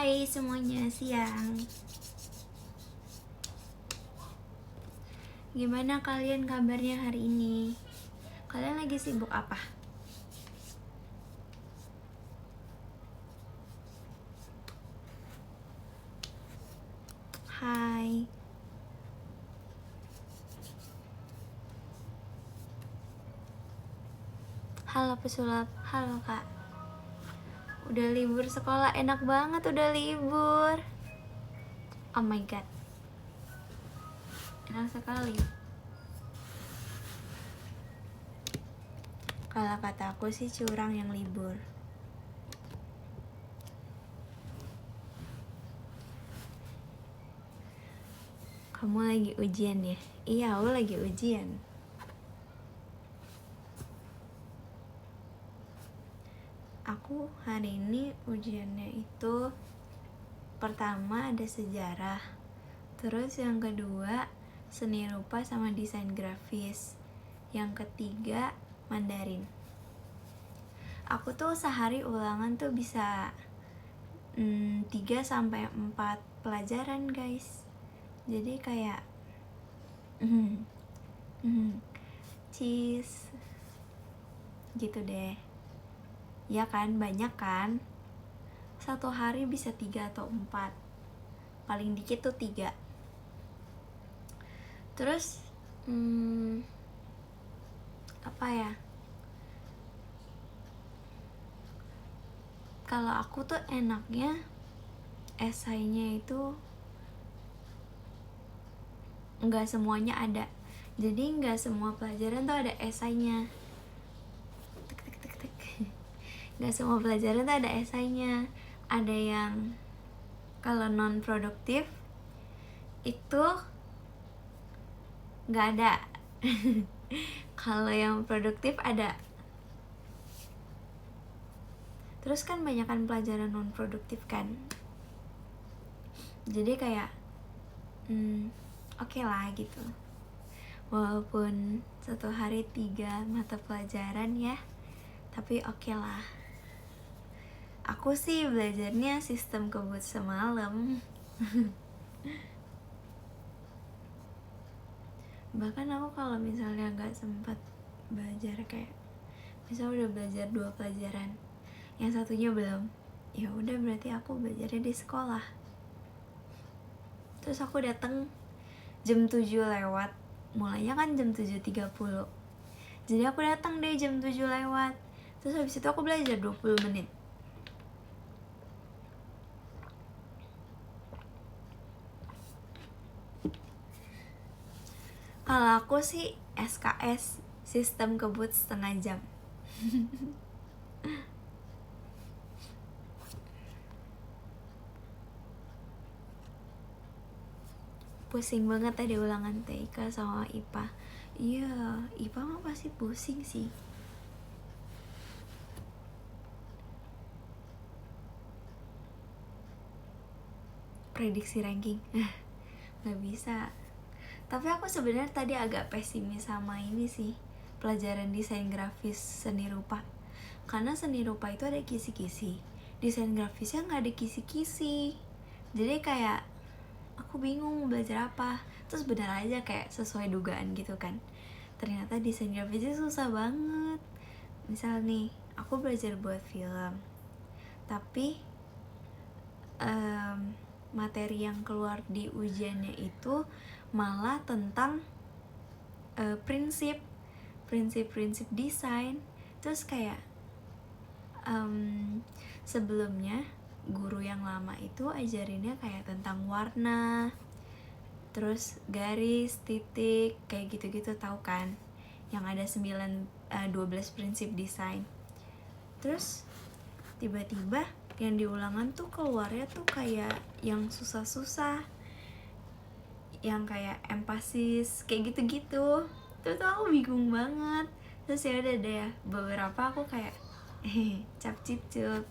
Hai semuanya, siang. Gimana kalian kabarnya hari ini? Kalian lagi sibuk apa? Hai. Halo pesulap, halo kak. Udah libur sekolah, enak banget udah libur. Oh my god, enak sekali. Kalau kata aku sih curang yang libur. Kamu lagi ujian ya? Iya, aku lagi ujian. Aku hari ini ujiannya itu pertama ada sejarah, terus yang kedua seni rupa sama desain grafis, yang ketiga Mandarin. Aku tuh sehari ulangan tuh bisa 3-4 pelajaran guys. Jadi kayak cheese gitu deh. Ya kan, banyak kan. Satu hari bisa 3 atau 4, paling dikit tuh 3. Terus apa ya, kalau aku tuh enaknya esainya itu nggak semuanya ada. Jadi nggak semua pelajaran tuh ada esainya. Nggak semua pelajaran tuh ada esainya. Ada yang kalau non produktif itu nggak ada. Kalau yang produktif ada. Terus kan banyakan pelajaran non produktif kan. Jadi kayak oke lah gitu. Walaupun satu hari 3 mata pelajaran ya, tapi oke lah. Aku sih belajarnya sistem kebut semalam. Bahkan aku kalau misalnya gak sempat belajar, kayak misalnya udah belajar 2 pelajaran, yang satunya belum, ya udah berarti aku belajarnya di sekolah. Terus aku datang jam 7 lewat, mulainya kan jam 7.30. Jadi aku datang deh jam 7 lewat. Terus habis itu aku belajar 20 menit. Kalau aku sih SKS, sistem kebut setengah jam. Pusing banget tadi ulangan TK sama IPA. Iya, IPA mah pasti pusing sih. Prediksi ranking nggak bisa. Tapi aku sebenarnya tadi agak pesimis sama ini sih, pelajaran desain grafis seni rupa. Karena seni rupa itu ada kisi-kisi, desain grafisnya nggak ada kisi-kisi. Jadi kayak aku bingung mau belajar apa. Terus benar aja kayak sesuai dugaan gitu kan. Ternyata desain grafisnya susah banget. Misal nih, aku belajar buat film, tapi materi yang keluar di ujiannya itu malah tentang prinsip desain. Terus kayak sebelumnya guru yang lama itu ajarinnya kayak tentang warna, terus garis, titik, kayak gitu-gitu, tahu kan? Yang ada 12 prinsip desain. Terus tiba-tiba yang di ulangan tuh keluarnya tuh kayak yang susah-susah, yang kayak empasis, kayak gitu-gitu. Terus aku bingung banget. Terus ya udah deh, beberapa aku kayak cap cip cup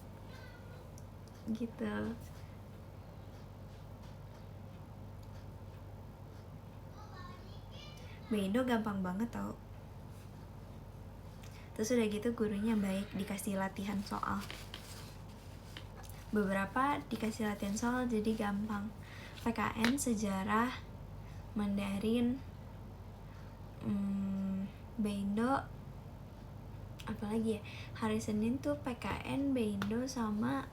gitu. Indo gampang banget tau. Terus udah gitu gurunya baik, dikasih latihan soal. beberapa dikasih latihan soal jadi gampang. PKN, sejarah, Mandarin, Beindo, apalagi ya, hari Senin tuh PKN, Beindo, sama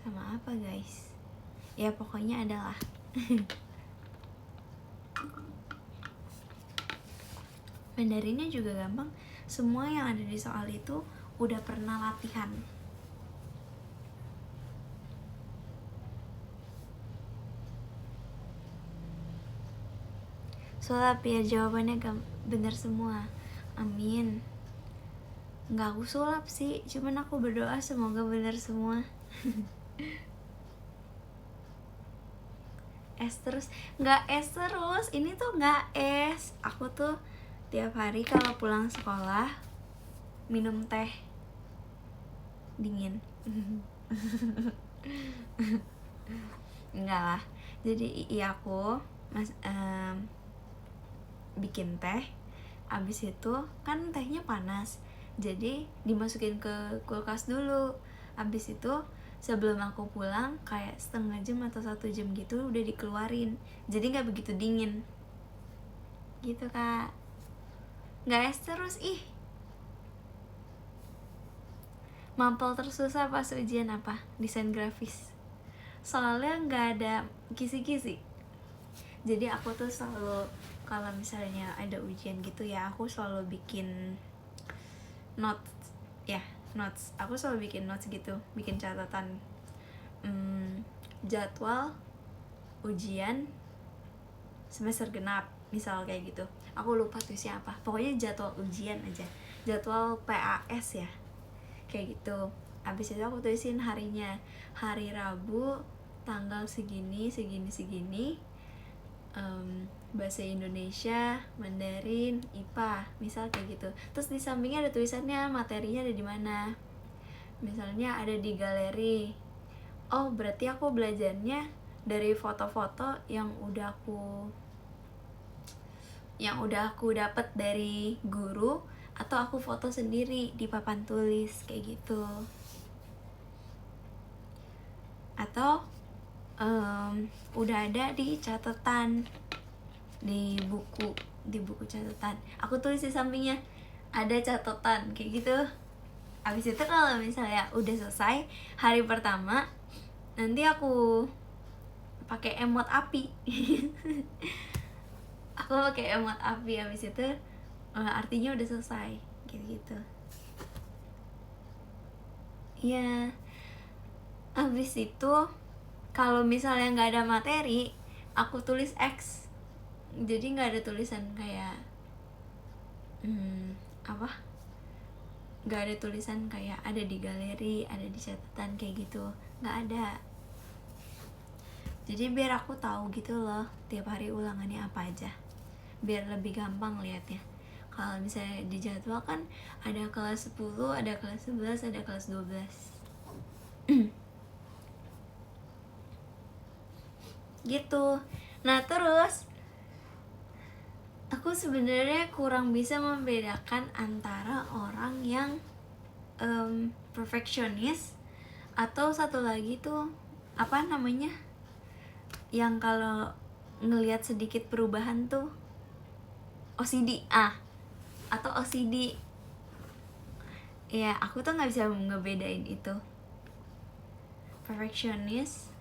apa guys, ya pokoknya adalah Mandarinnya juga gampang, semua yang ada di soal itu udah pernah latihan. Sulap ya, jawabannya bener semua, amin. Nggak aku sulap sih, cuman aku berdoa semoga bener semua. Es terus, nggak es terus, ini tuh nggak es. Aku tuh tiap hari kalau pulang sekolah minum teh dingin. Enggak lah, jadi iya aku bikin teh, abis itu kan tehnya panas, jadi dimasukin ke kulkas dulu. Abis itu sebelum aku pulang kayak setengah jam atau 1 jam gitu udah dikeluarin, jadi nggak begitu dingin gitu kak. Nggak es terus ih. Mampel tersusah pas ujian apa? Desain grafis. Soalnya nggak ada kisi-kisi. Jadi aku tuh selalu kalau misalnya ada ujian gitu ya, aku selalu bikin notes ya, notes. Aku selalu bikin notes gitu, bikin catatan jadwal ujian semester genap, misal kayak gitu. Aku lupa tulisnya apa, pokoknya jadwal ujian aja, jadwal PAS ya, kayak gitu. Abis itu aku tulisin harinya, hari Rabu tanggal segini bahasa Indonesia, Mandarin, IPA, misal kayak gitu. Terus di sampingnya ada tulisannya materinya ada di mana. Misalnya ada di galeri. Oh, berarti aku belajarnya dari foto-foto yang udah aku dapat dari guru, atau aku foto sendiri di papan tulis kayak gitu. Atau udah ada di catatan, di buku catatan, aku tulis di sampingnya ada catatan kayak gitu. Abis itu kalau misalnya udah selesai hari pertama, nanti aku pakai emot api. Aku pakai emot api, abis itu artinya udah selesai kayak gitu. Ya, abis itu kalau misalnya nggak ada materi, aku tulis X. Jadi nggak ada tulisan kayak nggak ada tulisan kayak ada di galeri, ada di catatan kayak gitu, nggak ada. Jadi biar aku tahu gitu loh tiap hari ulangannya apa aja, biar lebih gampang liatnya. Kalau misalnya di jadwal kan ada kelas 10, ada kelas 11, ada kelas 12 gitu. Nah terus aku sebenarnya kurang bisa membedakan antara orang yang perfectionist atau satu lagi tuh apa namanya, yang kalau ngelihat sedikit perubahan tuh OCD atau OCD. Ya aku tuh nggak bisa ngebedain itu perfectionist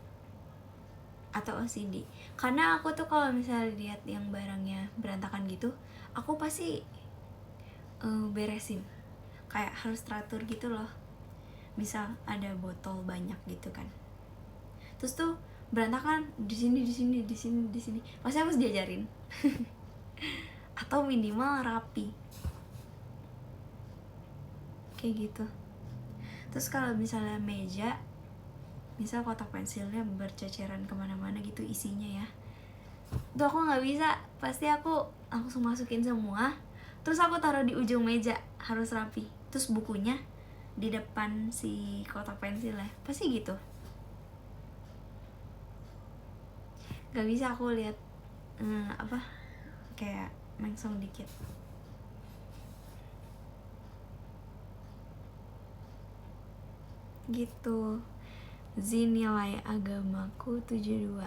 atau OCD, karena aku tuh kalau misalnya lihat yang barangnya berantakan gitu, aku pasti beresin, kayak harus teratur gitu loh. Misal ada botol banyak gitu kan, terus tuh berantakan di sini, pasti harus diajarin. Atau minimal rapi kayak gitu. Terus kalau misalnya meja, misal kotak pensilnya berceceran kemana-mana gitu isinya ya, tuh aku nggak bisa, pasti aku langsung masukin semua, terus aku taruh di ujung meja, harus rapi. Terus bukunya di depan si kotak pensilnya, pasti gitu. Nggak bisa aku lihat kayak mengsong dikit. gitu. Nilai agamaku 72.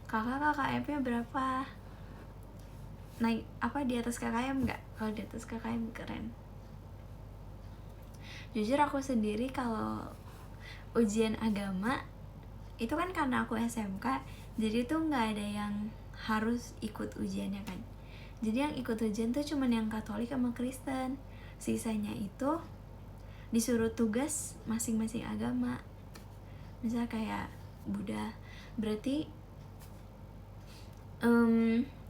Kakak KKM-nya berapa? Naik apa di atas KKM nggak? Kalau di atas KKM keren. Jujur aku sendiri kalau ujian agama itu kan karena aku SMK, jadi tuh nggak ada yang harus ikut ujiannya kan. Jadi yang ikut ujian tuh cuman yang Katolik sama Kristen. Sisanya itu disuruh tugas masing-masing agama. Misal kayak Buddha, berarti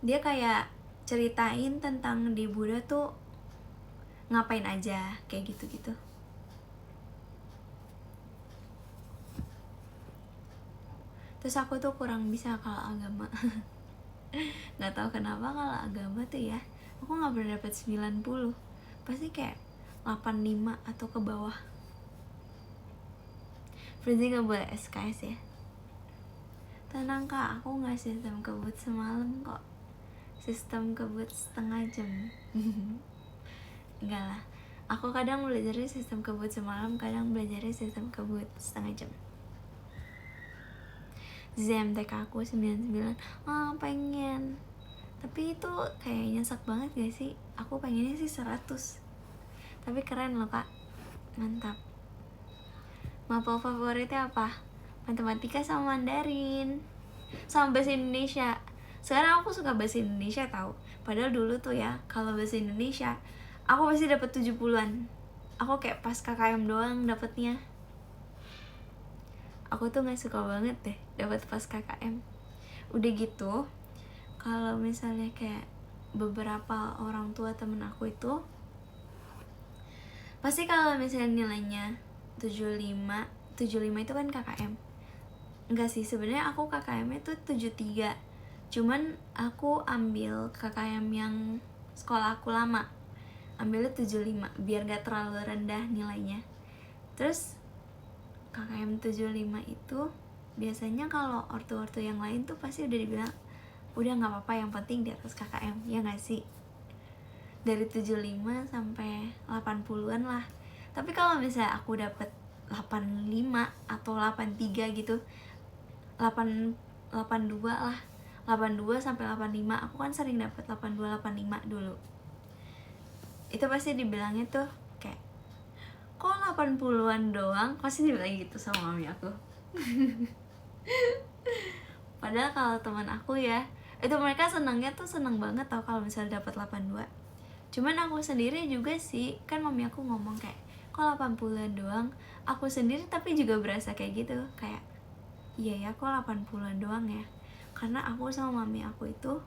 dia kayak ceritain tentang di Buddha tuh ngapain aja, kayak gitu-gitu. Terus aku tuh kurang bisa kalau agama. Nggak tahu kenapa kalau agama tuh ya, aku nggak pernah dapet 90. Pasti kayak 85 atau ke bawah. Berarti nggak boleh SKS ya. Tenang kak, aku nggak sistem kebut semalam kok. Sistem kebut setengah jam. Enggak lah, aku kadang belajarnya sistem kebut semalam, kadang belajarnya sistem kebut setengah jam. ZMTK aku 99. Pengen, tapi itu kayak nyesek banget gak sih? Aku pengennya sih 100. Tapi keren loh kak, mantap. Mapel favoritnya apa? Matematika sama Mandarin sama bahasa Indonesia. Sekarang aku suka bahasa Indonesia tahu. Padahal dulu tuh ya, kalau bahasa Indonesia aku pasti dapat 70-an. Aku kayak pas KKM doang dapetnya. Aku tuh nggak suka banget deh dapat pas KKM. Udah gitu, kalau misalnya kayak beberapa orang tua temen aku itu pasti kalau misalnya nilainya 75 itu kan KKM. Enggak sih, sebenarnya aku KKM-nya tuh 73. Cuman aku ambil KKM yang sekolah aku lama, ambilnya 75 biar gak terlalu rendah nilainya. Terus KKM 75 itu biasanya kalau ortu-ortu yang lain tuh pasti udah dibilang udah gak apa-apa, yang penting di atas KKM, ya gak sih? Dari 75 sampai 80-an lah. Tapi kalau misalnya aku dapet 85 atau 83 gitu, 82 lah, 82 sampai 85, aku kan sering dapet 82 85 dulu. Itu pasti dibilangnya tuh kayak, kok 80-an doang? Pasti dibilang gitu sama mami aku. Padahal kalau teman aku ya, itu mereka senangnya tuh senang banget tau kalau misalnya dapat 82. Cuman aku sendiri juga sih, kan mami aku ngomong kayak, kok 80-an doang? Aku sendiri tapi juga berasa kayak gitu, kayak iya ya, kok 80-an doang ya? Karena aku sama mami aku itu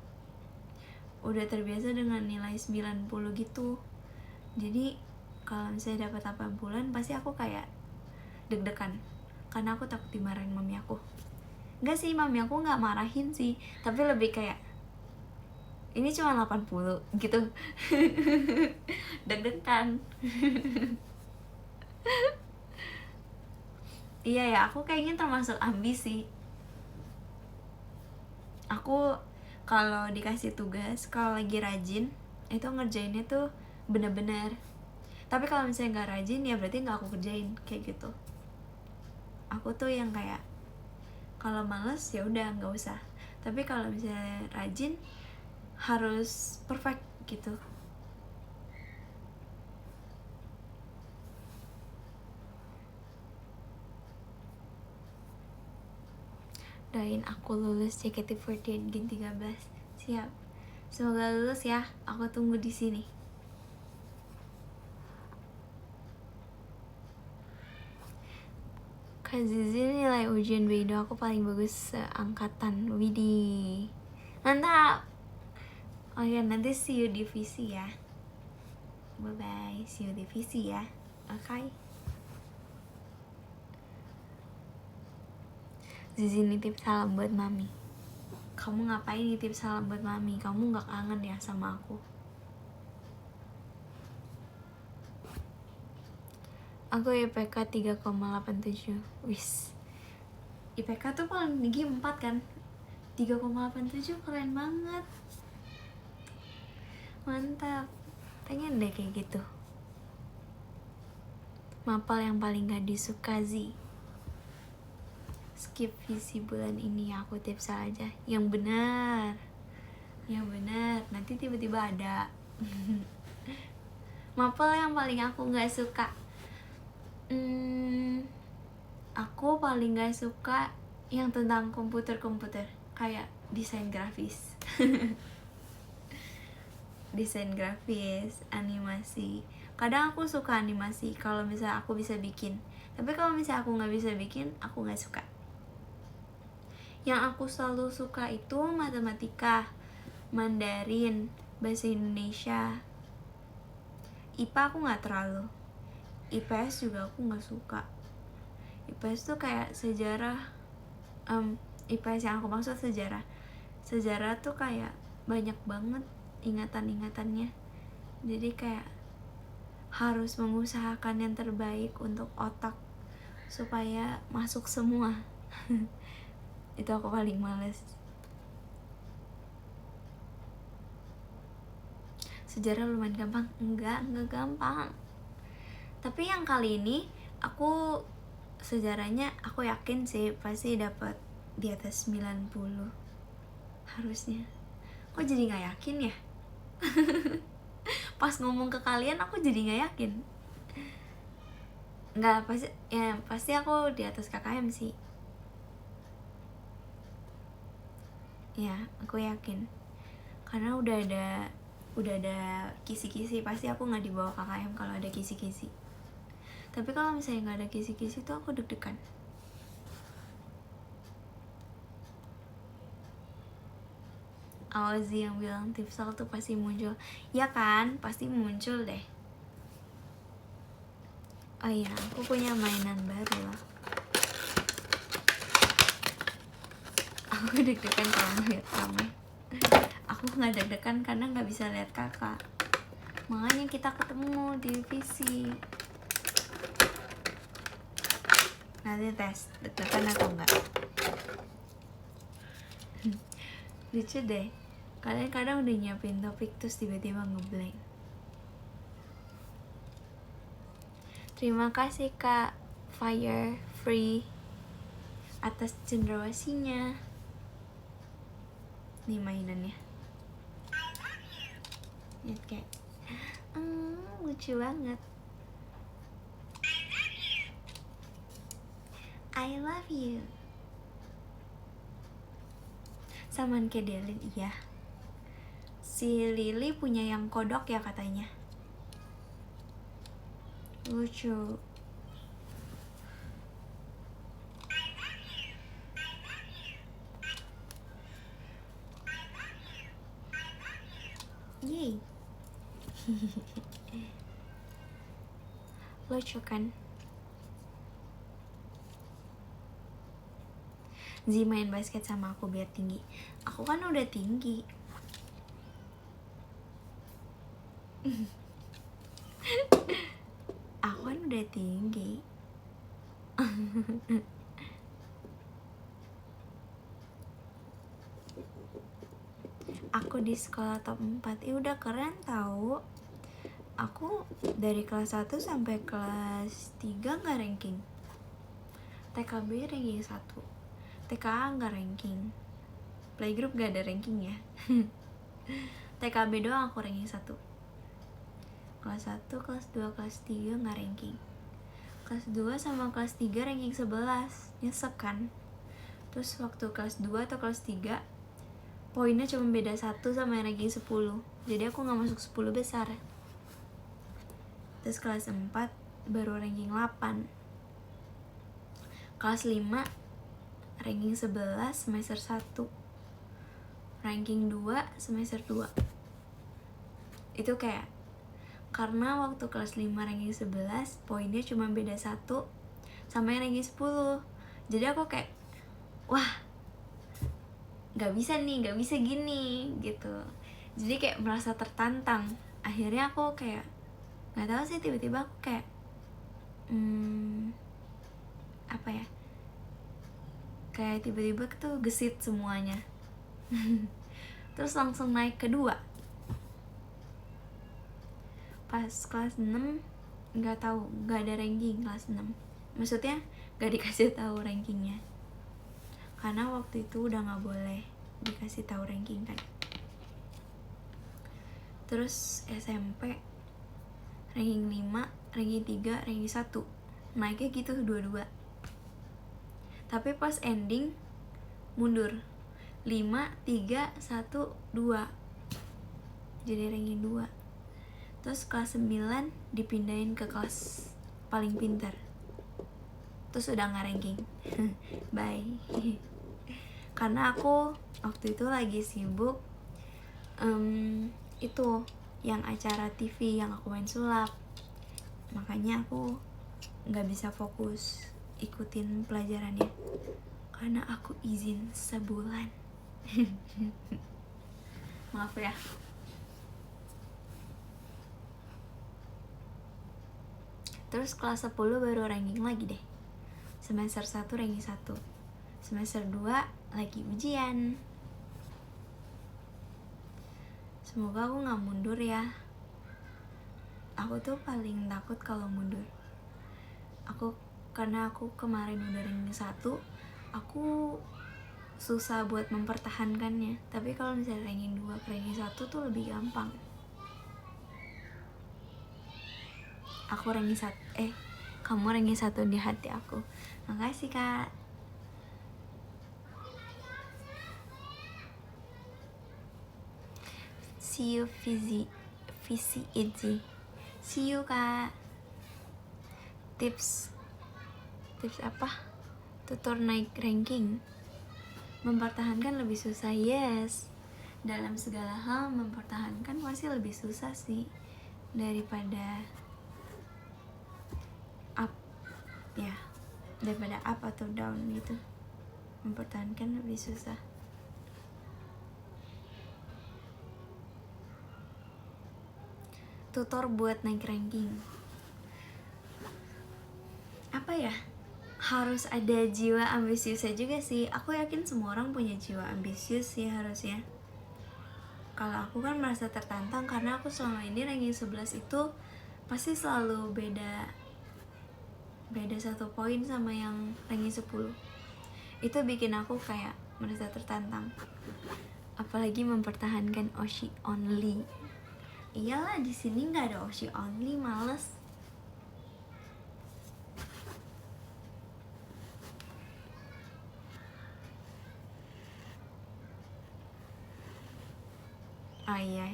udah terbiasa dengan nilai 90 gitu. Jadi kalau misalnya dapat 80-an pasti aku kayak deg-degan, karena aku takut dimarahin mami aku. Enggak sih, mami aku nggak marahin sih, tapi lebih kayak ini cuma 80 gitu. Deg-degan. Iya ya, aku kayaknya termasuk ambisi. Aku kalau dikasih tugas, kalau lagi rajin itu ngerjainnya tuh bener-bener. Tapi kalau misalnya nggak rajin ya berarti nggak aku kerjain, kayak gitu. Aku tuh yang kayak kalau males ya udah nggak usah. Tapi kalau misalnya rajin harus perfect gitu. Doain aku lulus JKT48 Gen 13. Siap. Semoga lulus ya. Aku tunggu di sini. Kak Zizi, nilai ujian Beido aku paling bagus seangkatan. Widih, mantap. Oh ya, nanti see you divisi ya. Bye bye, see you divisi ya. Oke. Zizi nitip salam buat mami. Kamu ngapain nitip salam buat mami? Kamu gak kangen ya sama aku? Aku IPK 3,87. Wis, IPK tuh paling tinggi 4 kan? 3,87 keren banget. Mantap. Pengen deh kayak gitu. Mapel yang paling gak disuka Z. Skip visi bulan ini, aku tips aja yang benar. Yang benar, nanti tiba-tiba ada. Mapel yang paling aku gak suka, aku paling gak suka yang tentang komputer, kayak desain grafis. Desain grafis, animasi. Kadang aku suka animasi kalau misalnya aku bisa bikin, tapi kalau misalnya aku nggak bisa bikin, aku nggak suka. Yang aku selalu suka itu matematika, Mandarin, bahasa Indonesia. IPA aku nggak terlalu. IPS juga aku nggak suka. IPS tuh kayak sejarah. IPS yang aku maksud sejarah. Sejarah tuh kayak banyak banget ingatan-ingatannya. Jadi kayak harus mengusahakan yang terbaik untuk otak supaya masuk semua. Itu aku paling males. Sejarah lumayan gampang. Enggak gampang. Tapi yang kali ini aku sejarahnya aku yakin sih pasti dapat di atas 90 harusnya. Kok jadi nggak yakin ya? Pas ngomong ke kalian aku jadi nggak yakin. Nggak, pasti aku di atas KKM sih. Ya, aku yakin. Karena udah ada kisi-kisi, pasti aku nggak dibawa KKM kalau ada kisi-kisi. Tapi kalau misalnya nggak ada kisi-kisi tuh aku deg-degan. Awazi yang bilang Tifsal tuh pasti muncul. Ya kan, pasti muncul deh. Oh iya, aku punya mainan baru lah. Aku deg-degan kalau ngeliat kamu. Aku nggak deg-degan karena nggak bisa lihat kakak. Makanya kita ketemu di visi. Nanti tes deg-degan atau enggak. Lucu deh. Kalian kadang udah nyiapin topik terus tiba-tiba ngeblank. Terima kasih Kak Fire Free atas cendrawasinya. Nih mainannya. Lihat kayak lucu banget. I love you. Samaan kayak Delin, iya. Si Lily punya yang kodok ya katanya. Lucu. Yeay. Lucu kan? Z main basket sama aku biar tinggi. Aku kan udah tinggi. Aku kan udah tinggi. Aku di sekolah top 4. Udah keren tau. Aku dari kelas 1 sampai kelas 3 gak ranking. TKB ranking 1, TKA gak ranking, playgroup gak ada ranking ya. TKB doang aku ranking 1. Kelas 1, kelas 2, kelas 3 gak ranking. Kelas 2 sama kelas 3 ranking 11. Nyesek kan. Terus waktu kelas 2 atau kelas 3 poinnya cuma beda 1 sama yang ranking 10. Jadi aku gak masuk 10 besar. Terus kelas 4 baru ranking 8. Kelas 5 ranking 11 semester 1. Ranking 2 semester 2. Itu kayak karena waktu kelas 5 ranking 11 poinnya cuma beda 1 sama yang ranking 10. Jadi aku kayak wah, gak bisa nih, gak bisa gini gitu. Jadi kayak merasa tertantang. Akhirnya aku kayak gak tahu sih, tiba-tiba aku kayak apa ya, kayak tiba-tiba tuh gesit semuanya. Terus langsung naik kedua. Pas kelas 6 nggak tahu, nggak ada ranking kelas 6. Maksudnya nggak dikasih tahu rankingnya, karena waktu itu udah nggak boleh dikasih tahu ranking kan. Terus SMP ranking 5, ranking 3, ranking 1, naiknya gitu dua-dua. Tapi pas ending mundur 5, 3, 1, 2, jadi ranking 2. Terus kelas 9 dipindahin ke kelas paling pintar, terus udah gak ranking. Bye. Karena aku waktu itu lagi sibuk itu yang acara TV yang aku main sulap, makanya aku gak bisa fokus ikutin pelajarannya, karena aku izin sebulan. Maaf ya. Terus kelas 10 baru ranking lagi deh. Semester 1 ranking 1, semester 2 lagi ujian. Semoga aku gak mundur ya. Aku tuh paling takut kalau mundur. Karena aku kemarin udah ranking 1, aku susah buat mempertahankannya. Tapi kalau misalnya ranking 2 ke ranking 1 tuh lebih gampang. Aku ranking 1, kamu ranking 1 di hati aku. Makasih Kak. See you Visi Itzy. See you Kak. Tips apa? Tutor naik ranking. Mempertahankan lebih susah, yes. Dalam segala hal mempertahankan pasti lebih susah sih daripada up, ya, daripada up atau down gitu. Mempertahankan lebih susah. Tutor buat naik ranking, apa ya? Harus ada jiwa ambisiusnya juga sih. Aku yakin semua orang punya jiwa ambisius sih harusnya. Kalau aku kan merasa tertantang karena aku selama ini ranking 11 itu pasti selalu beda 1 poin sama yang ranking 10. Itu bikin aku kayak merasa tertantang. Apalagi mempertahankan Oshi only. Iyalah, di sini nggak ada Oshi only, males. Oh iya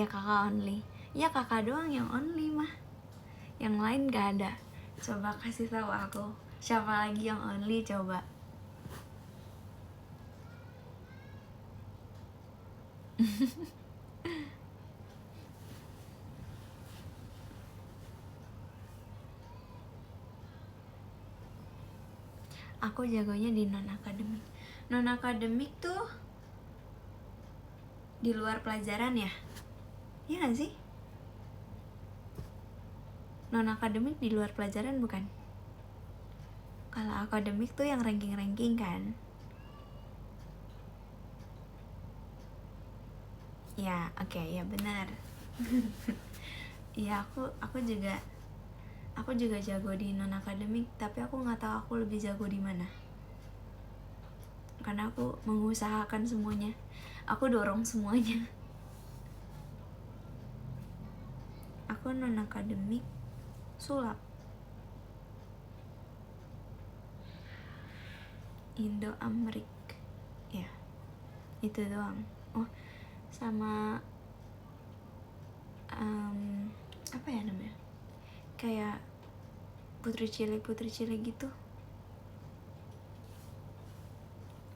kakak only. Iya kakak doang yang only mah. Yang lain gak ada. Coba kasih tahu aku, siapa lagi yang only coba. Aku jagonya di non-akademik. Non-akademik tuh di luar pelajaran ya? Iya gak sih? Non-akademik di luar pelajaran bukan? Kalau akademik tuh yang ranking-ranking kan? Ya, oke, ya benar. Ya, aku juga jago di non-akademik, tapi aku nggak tahu aku lebih jago di mana. Karena aku mengusahakan semuanya. Aku dorong semuanya. Aku non-akademik sulap, Indo-Amerik, ya itu doang. Oh, sama apa ya namanya, kayak putri cilik gitu,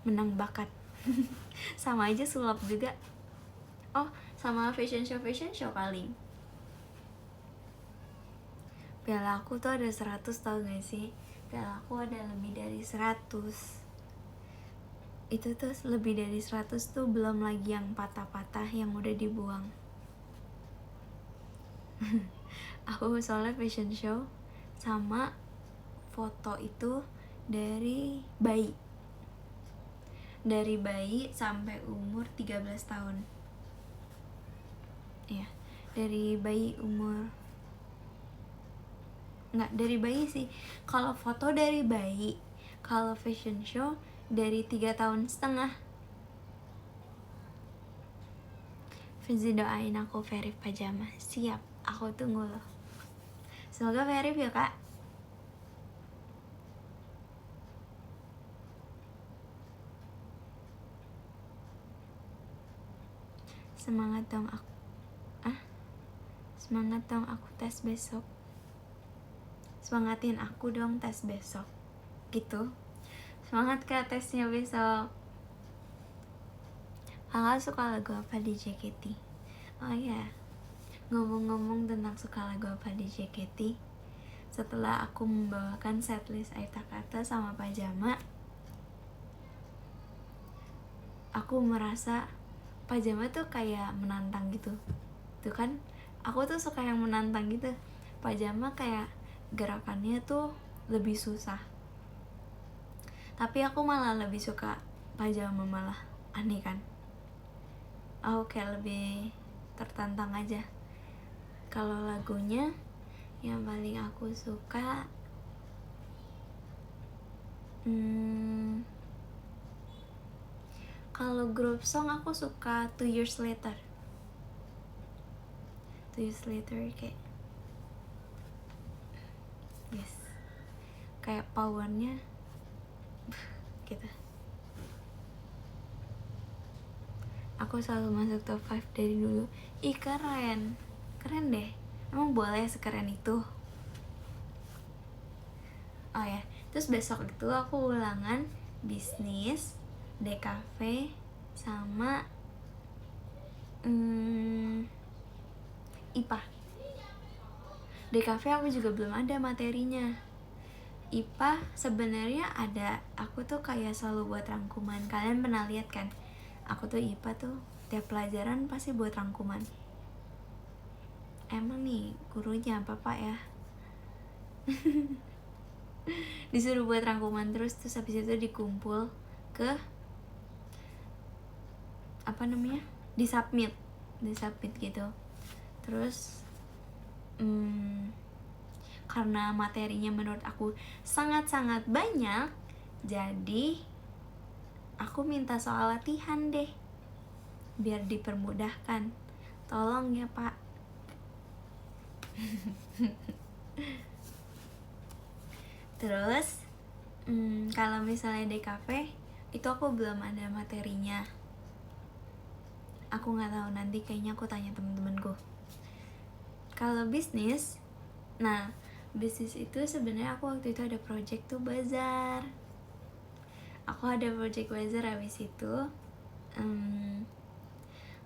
menang bakat. Sama aja sulap juga. Oh, sama fashion show paling. Piala aku tuh ada 100, tau gak sih? Piala aku ada lebih dari 100. Itu tuh lebih dari 100 tuh belum lagi yang patah-patah yang udah dibuang. Aku soalnya fashion show sama foto itu dari bayi sampai umur 13 tahun. Ya, dari bayi umur nggak dari bayi sih. Kalau foto dari bayi, kalau fashion show dari 3 tahun setengah. Fizi doain aku Verif pajama. Siap, aku tunggu loh. Semoga Verif ya kak. Semangat dong aku. Semangat dong aku tes besok. Semangatin aku dong tes besok. Gitu. Semangat kak tesnya besok. Kakak suka lagu apa di JKT? Oh ya, ngomong-ngomong tentang suka lagu apa di JKT, setelah aku membawakan setlist Aita Kata sama Pajama, aku merasa Pajama tuh kayak menantang gitu. Tuh kan, aku tuh suka yang menantang gitu. Pajama kayak gerakannya tuh lebih susah. Tapi aku malah lebih suka Pajama malah. Aneh kan? Aku kayak lebih tertantang aja. Kalau lagunya yang paling aku suka kalau group song aku suka 2 Years Later. 2 Years Later kayak yes, kayak powernya gitu. Aku selalu masuk top 5 dari dulu. Ih keren deh. Emang boleh sekeren itu? Oh ya, terus besok itu aku ulangan bisnis, DKV, sama IPA. DKV aku juga belum ada materinya. IPA sebenarnya ada. Aku tuh kayak selalu buat rangkuman. Kalian pernah lihat kan? Aku tuh IPA tuh tiap pelajaran pasti buat rangkuman. Emang nih gurunya bapak ya disuruh buat rangkuman terus habis itu dikumpul ke apa namanya, disubmit gitu. Terus karena materinya menurut aku sangat-sangat banyak, jadi aku minta soal latihan deh biar dipermudahkan. Tolong ya pak. Terus kalau misalnya DKV itu aku belum ada materinya. Aku nggak tahu, nanti kayaknya aku tanya temen-temenku. Kalau bisnis, nah bisnis itu sebenarnya aku waktu itu ada project tuh bazar. Aku ada project bazar habis itu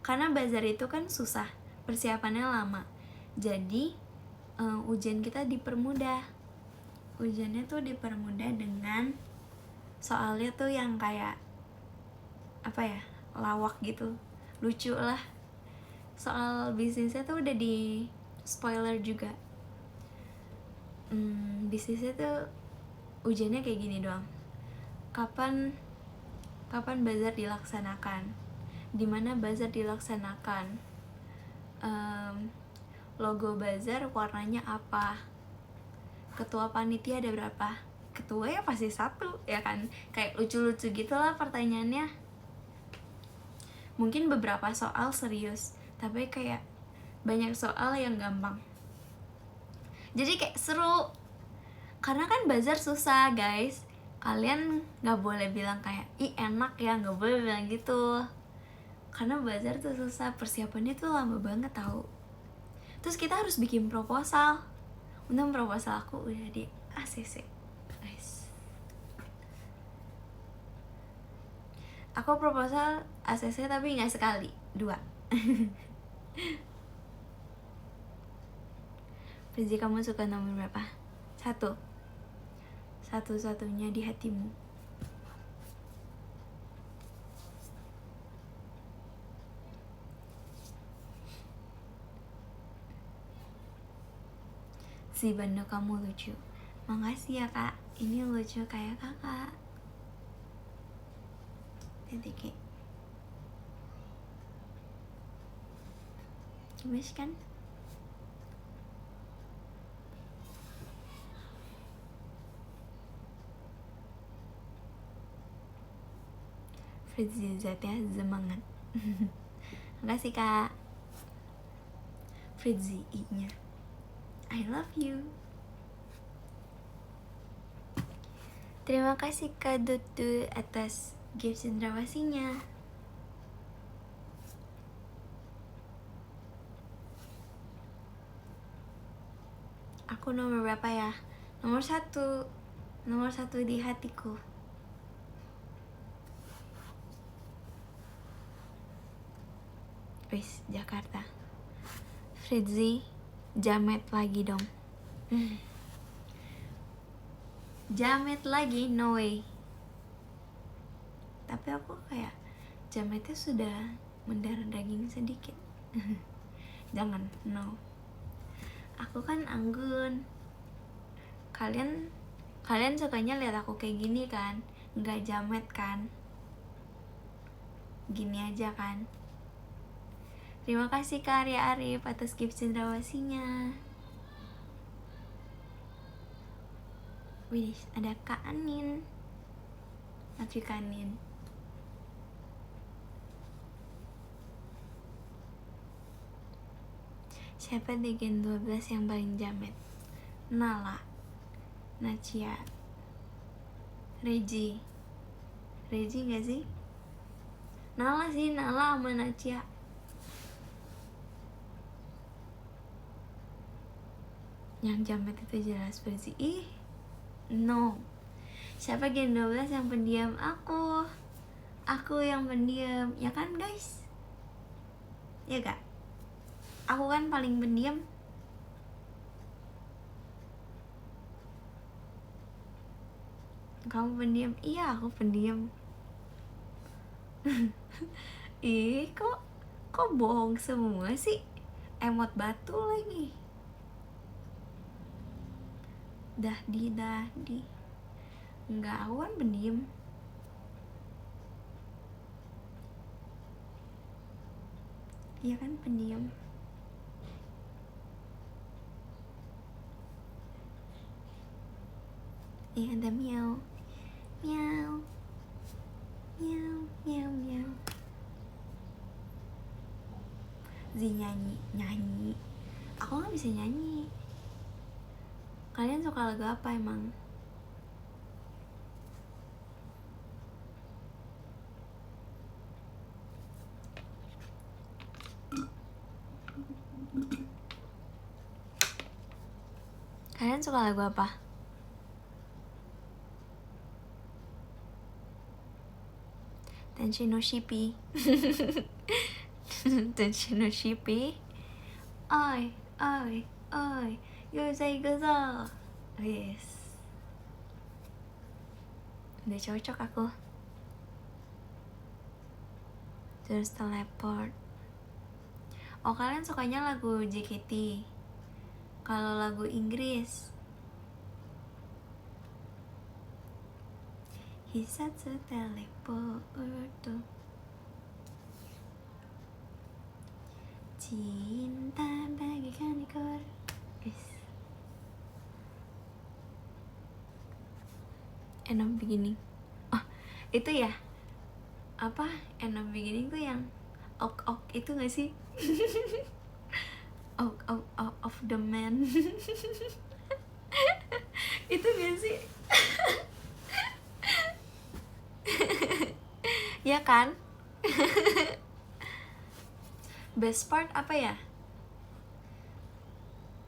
karena bazar itu kan susah, persiapannya lama, jadi ujian kita dipermudah. Ujiannya tuh dipermudah dengan soalnya tuh yang kayak apa ya, lawak gitu, lucu lah. Soal bisnisnya tuh udah di spoiler juga. Bisnisnya tuh ujiannya kayak gini doang. Kapan bazar dilaksanakan, di mana bazar dilaksanakan, logo bazar warnanya apa, ketua panitia ada berapa, ketua ya pasti satu ya kan, kayak lucu-lucu gitu lah pertanyaannya. Mungkin beberapa soal serius, tapi kayak banyak soal yang gampang, jadi kayak seru. Karena kan bazar susah guys, kalian nggak boleh bilang kayak ih enak ya, nggak boleh bilang gitu, karena bazar tuh susah, persiapannya tuh lama banget tau. Terus kita harus bikin proposal. Untung proposal aku udah di ACC guys. Aku proposal ACC tapi nggak sekali, 2. Fizi, kamu suka nomor berapa? 1. Satu-satunya di hatimu. Si Bando, kamu lucu. Makasih ya kak, ini lucu kayak kakak. Titik. Gemes kan? Fritzi Z ya, semangat. Makasih Kak Fritzi I nya, I love you. Terima kasih Kak Dutu atas gift cendrawasinya. Aku nomor berapa ya? Nomor 1. Nomor 1 di hatiku. Wis, Jakarta. Fritzi, jamet lagi dong. Jamet lagi, no way. Tapi aku kayak jametnya sudah mendarah daging sedikit. Jangan, no. Aku kan anggun. Kalian sukanya lihat aku kayak gini kan? Nggak jamet kan? Gini aja kan? Terima kasih Kak Arya Arif atas gift cendrawasinya. Wih, ada Kak Anin. Maksud Kak Anin. Siapa di Gen 12 yang paling jamet? Nala, Nacia, Reji gak sih? Nala sih, Nala sama Nacia. Yang jamet itu jelas Fritzi. Ih, no. Siapa Gen 12 yang pendiam? Aku yang pendiam, ya kan guys? Ya gak? Aku kan paling pendiam. Kamu pendiam? Iya, aku pendiam. Ih, kok bohong semua sih? Emot batu lagi. Dahdi. Enggak, aku kan pendiam. Iya kan, pendiam. Iya, ada miau. Miau. Zi nyanyi. Aku gak bisa nyanyi. Kalian suka lagu apa emang? Kalian suka lagu apa? Tenshi no Shippi. Tenshi no Shippi. Oi, Yosei Gozo. Yes. Udah cocok aku. Terus teleport. Oh, kalian sukanya lagu JKT. Kalau lagu Inggris, Hisatsu teleport. Cinta bagaikan ekor. End of beginning. Oh, itu ya? Apa? End of beginning tuh yang ok itu gak sih? of the man. Itu gak sih? Ya kan? Best part apa ya?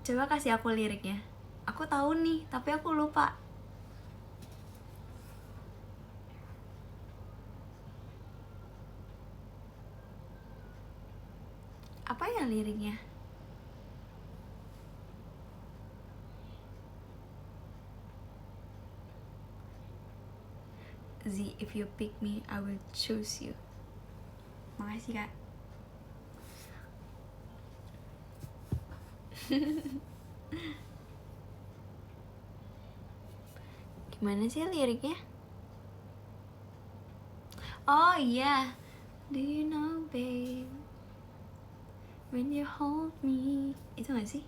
Coba kasih aku liriknya. Aku tahu nih, tapi aku lupa. Apa ya liriknya? Z, if you pick me, I will choose you. Makasih Kak. Gimana sih liriknya? Oh iya, do you know babe, when you hold me, itu gak sih?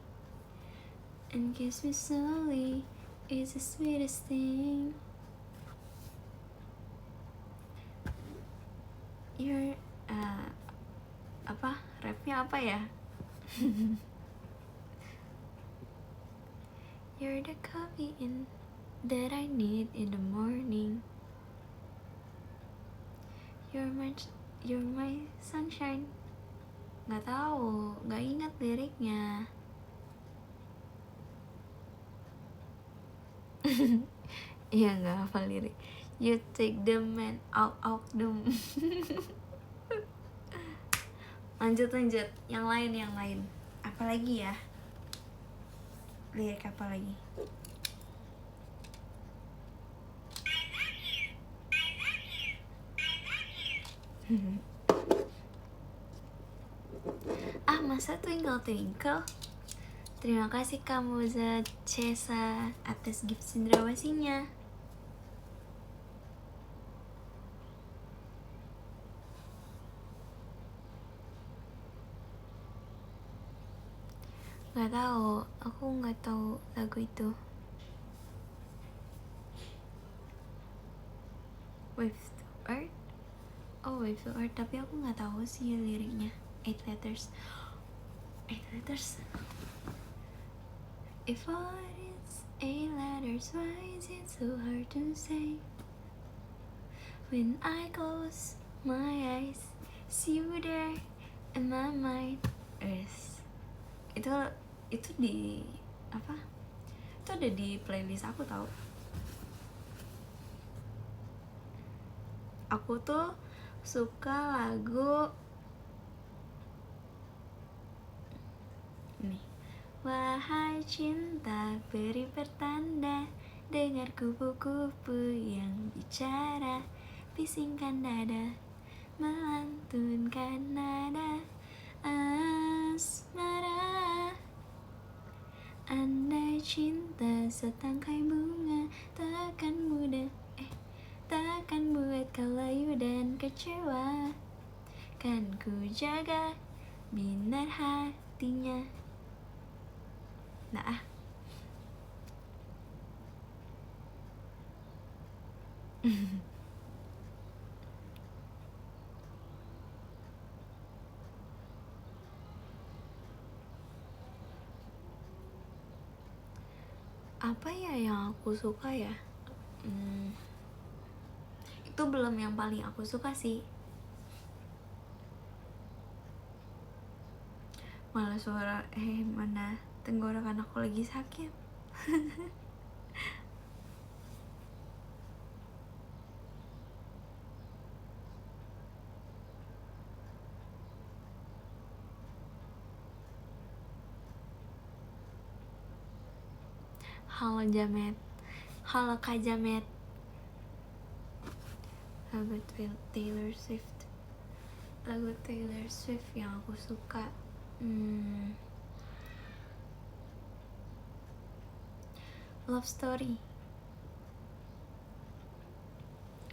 And kiss me slowly, it's the sweetest thing. lagunya apa ya? You're the coffee that I need in the morning. You're my sunshine. Nggak tahu, nggak ingat liriknya. Iya, nggak hafal lirik. You take the man out the. Lanjut. Yang lain. Apa lagi ya? Lirik apa lagi? Masa Twinkle Twinkle? Terima kasih kamu Cesa atas gift cendrawasinya. Nggak tahu, aku nggak tahu lagu itu. Wave to Earth? Oh, Wave to Earth, tapi aku nggak tahu sih liriknya. 8 letters. If all it's 8 letters, why is it so hard to say? When I close my eyes, see you there in my mind. Itu di apa? Itu ada di playlist aku tahu. Aku tuh suka lagu ini. Wahai cinta, beri pertanda, dengar kupu-kupu yang bicara, bisingkan dada, melantunkan nada asmara. Andai cinta setangkai bunga, takkan buat kau layu dan kecewa. Kan ku jaga binar hatinya. Nah, apa ya yang aku suka ya? Itu belum yang paling aku suka sih. Malah mana tenggorokan aku lagi sakit. Halo Jamet. Halo Kak Jamet. Lagu Taylor Swift yang aku suka. Love Story.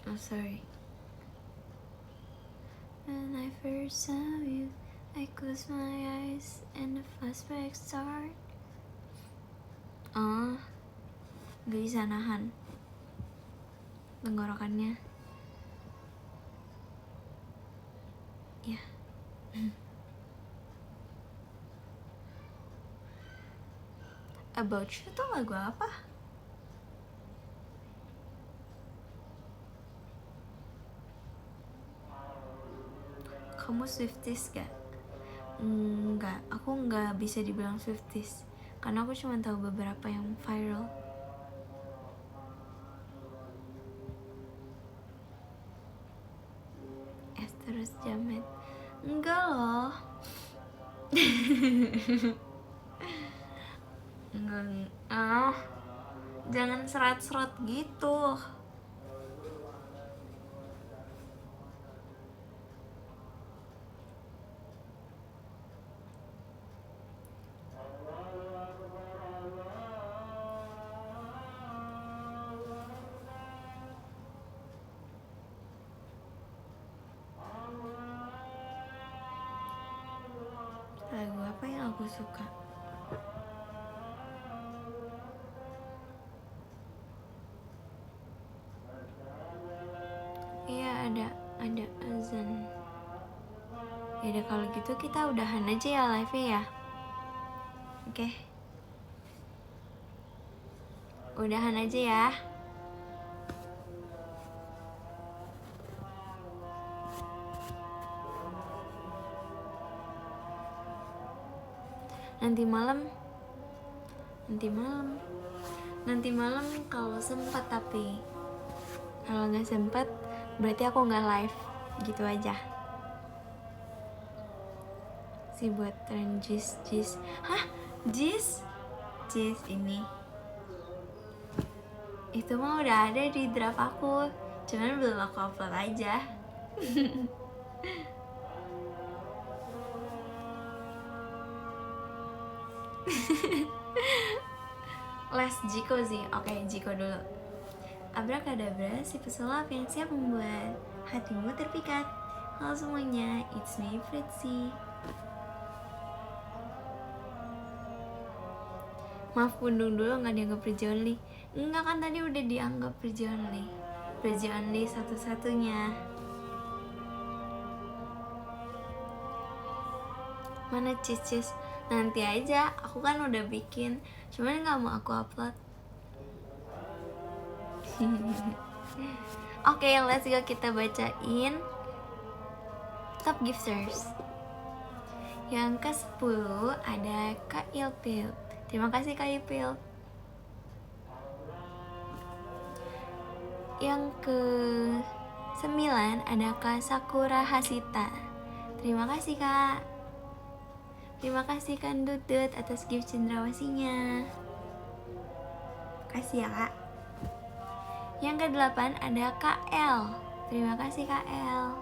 Oh sorry. When I first saw you, I closed my eyes and the flashback start. Gak bisa nahan tenggorokannya. Ya. About You tuh lagu apa? Kamu Swifties gak? Enggak, aku nggak bisa dibilang Swifties karena aku cuma tahu beberapa yang viral. Terus Jamet, enggak loh. Jangan serat-serat gitu. Lagu apa yang aku suka? Iya ada azan. Yaudah kalau gitu kita udahan aja ya live-nya ya. Oke. Udahan aja ya. Nanti malam kalau sempat, tapi kalau nggak sempat berarti aku nggak live, gitu aja. Si buat tren jis. Hah? Jis ini itu mah udah ada di draft aku, cuman belum aku upload aja. Les Jiko sih. Oke, Jiko dulu. Abrakadabra, si pesulap yang siap membuat hatimu terpikat. Halo semuanya, it's me Fritzy. Maaf Pundung dulu gak dianggap Pretty Only. Enggak kan, tadi udah dianggap Pretty Only. Pretty Only satu-satunya. Mana cheese? Nanti aja, aku kan udah bikin, cuman gak mau aku upload. Oke, let's go, kita bacain top gifters. Yang ke-10 ada Kak Ilpil. Terima kasih Kak Ilpil. Yang ke-9 ada Kak Sakura Hasita. Terima kasih Kak. Terima kasih Kak Dudut atas gift cendrawasinya. Kasih ya Kak. Yang ke-8 ada Kak L. Terima kasih Kak L.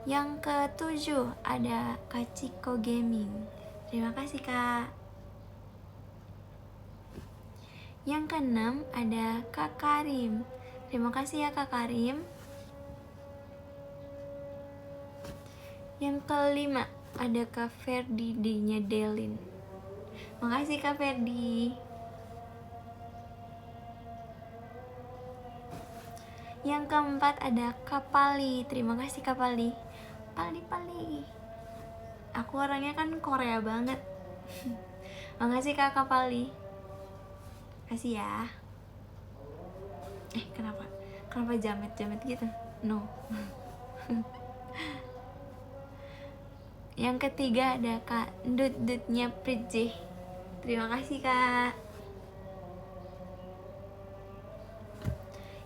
Yang ke-7 ada Kak Ciko Gaming. Terima kasih Kak. Yang ke-6 ada Kak Karim. Terima kasih ya Kak Karim. Yang ke-5 ada Kak Ferdi D-nya Delin. Makasih Kak Ferdi. Yang ke-4 ada Kak Pali. Terima kasih Kak Pali. Pali. Aku orangnya kan Korea banget. Makasih Kak Pali. Kasih ya. Kenapa jamet gitu? No. Yang ketiga ada Kak Dut-Dutnya Pritji. Terima kasih Kak.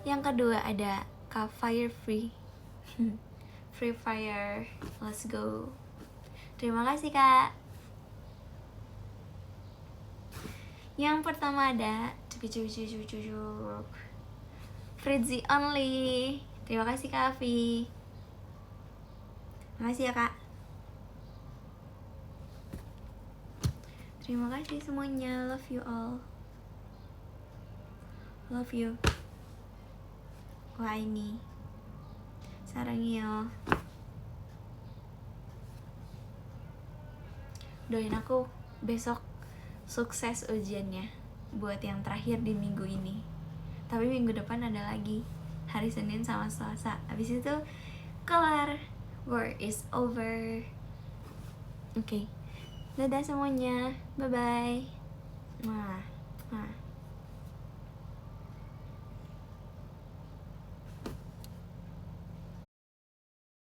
Yang kedua ada Kak Fire Free. Free Fire. Let's go. Terima kasih Kak. Yang pertama ada Fritzy Only. Terima kasih Kak Afi. Makasih ya Kak. Terima kasih semuanya. Love you all. Love you. Wah ini sarangnya. Doain aku besok sukses ujiannya buat yang terakhir di minggu ini. Tapi minggu depan ada lagi, hari Senin sama Selasa. Habis itu kelar, war is over. Oke. Dadah semuanya. Bye bye. Wah.